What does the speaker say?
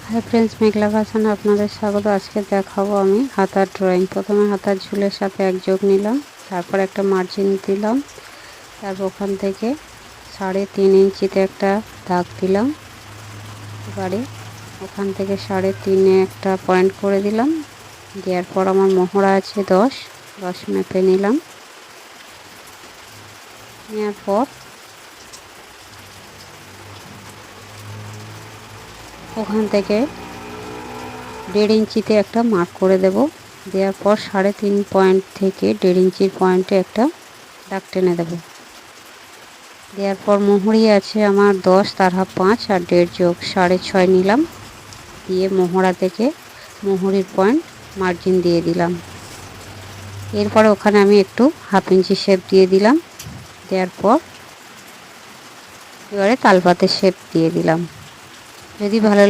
Hi friends, মেঘলা ফ্যাশনে আপনাদের স্বাগত। আজকে দেখাবো আমি হাতার ড্রয়িং। প্রথমে হাতার ঝুলের সাথে এক যোগ নিলাম, তারপর একটা মার্জিন দিলাম, তারপর ওখান থেকে 3.5 ইঞ্চিতে একটা দাগ দিলাম। এবারে ওখান থেকে 3.5 একটা পয়েন্ট করে দিলাম। দেওয়ার পর আমার মোহরা আছে 10 মেপে নিলাম। নেওয়ার পর ওখান থেকে 1.5 ইঞ্চিতে একটা মার্ক করে দেব। দেওয়ার পর 3.5 পয়েন্ট থেকে 1.5 ইঞ্চির পয়েন্টে একটা দাগ টেনে দেব। দেওয়ার পর মোহরি আছে আমার 10, তার হাফ 5 আর 1.5 যোগ 6.5 নিলাম। দিয়ে মোহরা থেকে মোহরির পয়েন্ট মার্জিন দিয়ে দিলাম। এরপরে ওখানে আমি একটু 1/2 ইঞ্চি শেপ দিয়ে দিলাম। দেওয়ার পর এবারে তালপাতের শেপ দিয়ে দিলাম। যদি ভালো